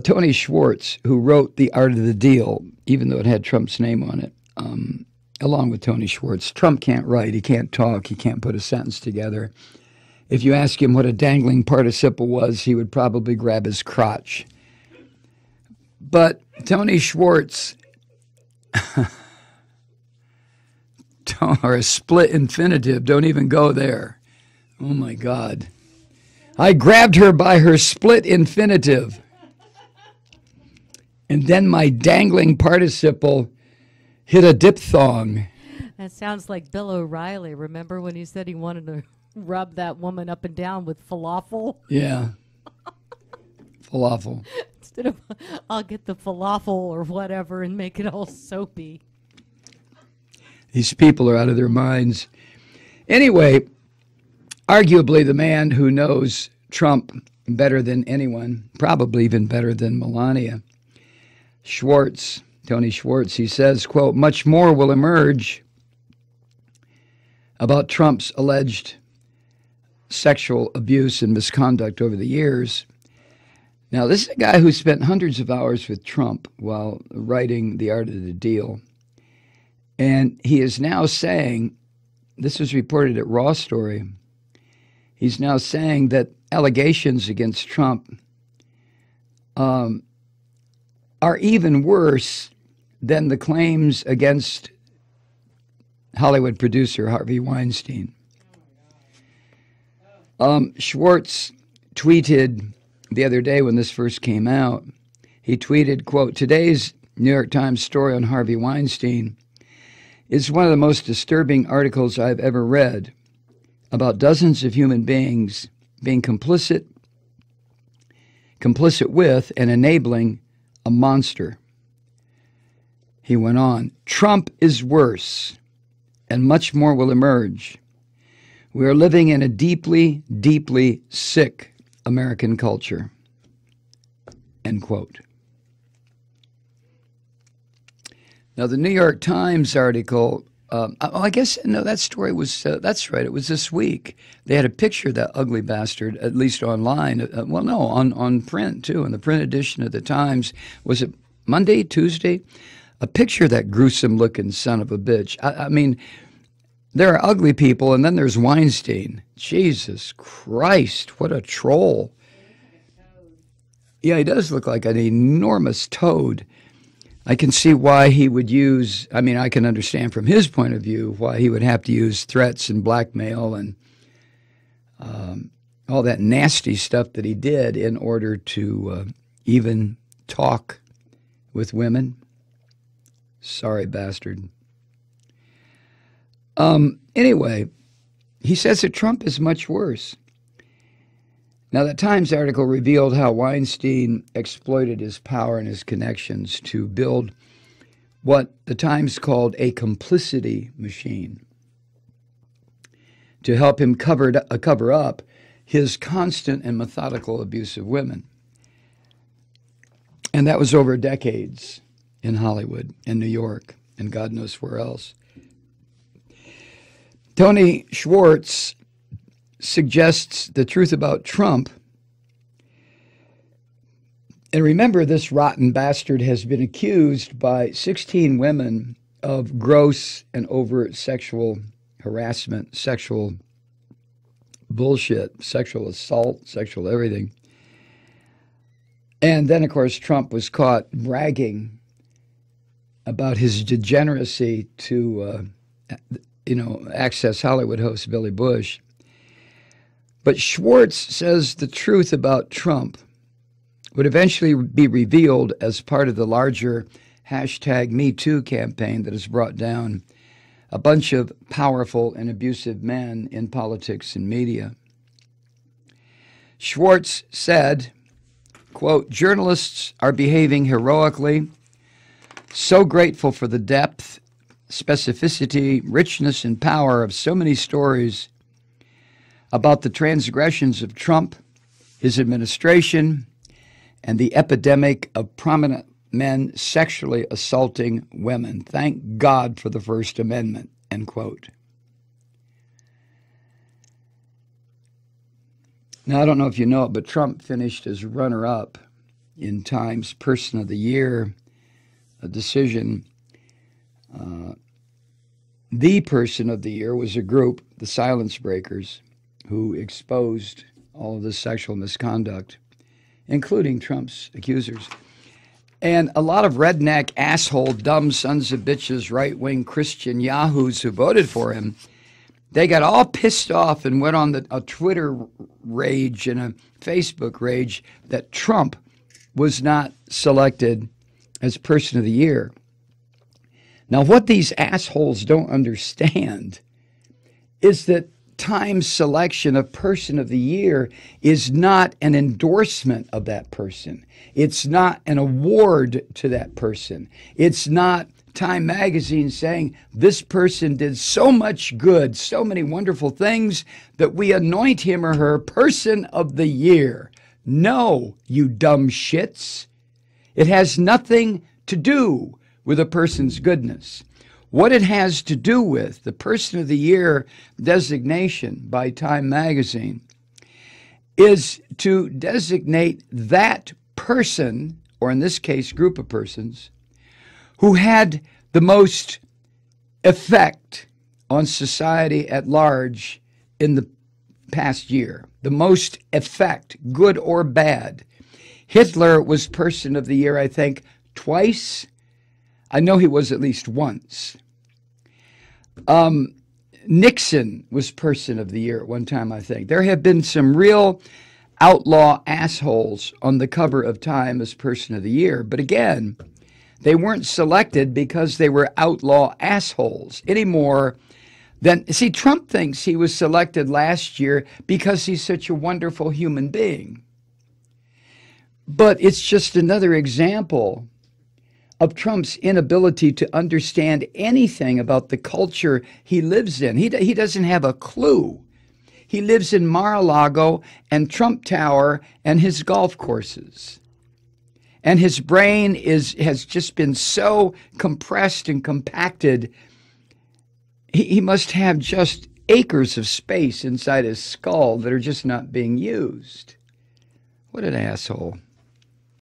Tony Schwartz, who wrote The Art of the Deal, even though it had Trump's name on it, along with Tony Schwartz. Trump can't write, he can't talk, he can't put a sentence together. If you ask him what a dangling participle was, he would probably grab his crotch. But Tony Schwartz, or a split infinitive, don't even go there. Oh my God. I grabbed her by her split infinitive. And then my dangling participle hit a diphthong. That sounds like Bill O'Reilly. Remember when he said he wanted to rub that woman up and down with falafel? Yeah. Falafel. Instead of, I'll get the falafel or whatever and make it all soapy. These people are out of their minds. Anyway, arguably the man who knows Trump better than anyone, probably even better than Melania, Schwartz, Tony Schwartz, he says, quote, much more will emerge about Trump's alleged sexual abuse and misconduct over the years. Now, this is a guy who spent hundreds of hours with Trump while writing The Art of the Deal. And he is now saying, this was reported at Raw Story, he's now saying that allegations against Trump are even worse than the claims against Hollywood producer Harvey Weinstein. Schwartz tweeted the other day when this first came out, he tweeted, quote, today's New York Times story on Harvey Weinstein is one of the most disturbing articles I've ever read about dozens of human beings being complicit with and enabling a monster. He went on, Trump is worse, and much more will emerge. We are living in a deeply, deeply sick American culture. End quote. Now, the New York Times article, I guess, no, that story was, that's right, it was this week. They had a picture of that ugly bastard, at least online. Well, no, on print, too. In the print edition of the Times, was it Monday, Tuesday? A picture of that gruesome-looking son of a bitch. I mean, there are ugly people, and then there's Weinstein. Jesus Christ, what a troll. Yeah, he does look like an enormous toad. I can see why he would use, I mean, I can understand from his point of view why he would have to use threats and blackmail and all that nasty stuff that he did in order to even talk with women. Sorry, bastard. Anyway, he says that Trump is much worse. Now, the Times article revealed how Weinstein exploited his power and his connections to build what the Times called a complicity machine to help him cover up his constant and methodical abuse of women. And that was over decades in Hollywood, in New York, and God knows where else. Tony Schwartz suggests the truth about Trump. And remember, this rotten bastard has been accused by 16 women of gross and overt sexual harassment, sexual bullshit, sexual assault, sexual everything. And then, of course, Trump was caught bragging about his degeneracy to, Access Hollywood host Billy Bush. But Schwartz says the truth about Trump would eventually be revealed as part of the larger #MeToo campaign that has brought down a bunch of powerful and abusive men in politics and media. Schwartz said, quote, journalists are behaving heroically, so grateful for the depth, specificity, richness, and power of so many stories about the transgressions of Trump, his administration, and the epidemic of prominent men sexually assaulting women. Thank God for the First Amendment, end quote. Now, I don't know if you know it, but Trump finished as runner-up in Time's Person of the Year decision. The Person of the Year was a group, the Silence Breakers, who exposed all of this sexual misconduct, including Trump's accusers. And a lot of redneck, asshole, dumb sons of bitches, right-wing Christian yahoos who voted for him, they got all pissed off and went on a Twitter rage and a Facebook rage that Trump was not selected as Person of the Year. Now, what these assholes don't understand is that Time's selection of Person of the Year is not an endorsement of that person. It's not an award to that person. It's not Time magazine saying this person did so much good, so many wonderful things that we anoint him or her Person of the Year. No, you dumb shits. It has nothing to do with a person's goodness. What it has to do with, the Person of the Year designation by Time magazine, is to designate that person, or in this case, group of persons, who had the most effect on society at large in the past year. The most effect, good or bad. Hitler was Person of the Year, I think, twice. I know he was at least once. Nixon was Person of the Year at one time, I think. There have been some real outlaw assholes on the cover of Time as Person of the Year. But again, they weren't selected because they were outlaw assholes any more than... See, Trump thinks he was selected last year because he's such a wonderful human being. But it's just another example of Trump's inability to understand anything about the culture he lives in. He doesn't have a clue. He lives in Mar-a-Lago and Trump Tower and his golf courses. And his brain has just been so compressed and compacted. He must have just acres of space inside his skull that are just not being used. What an asshole.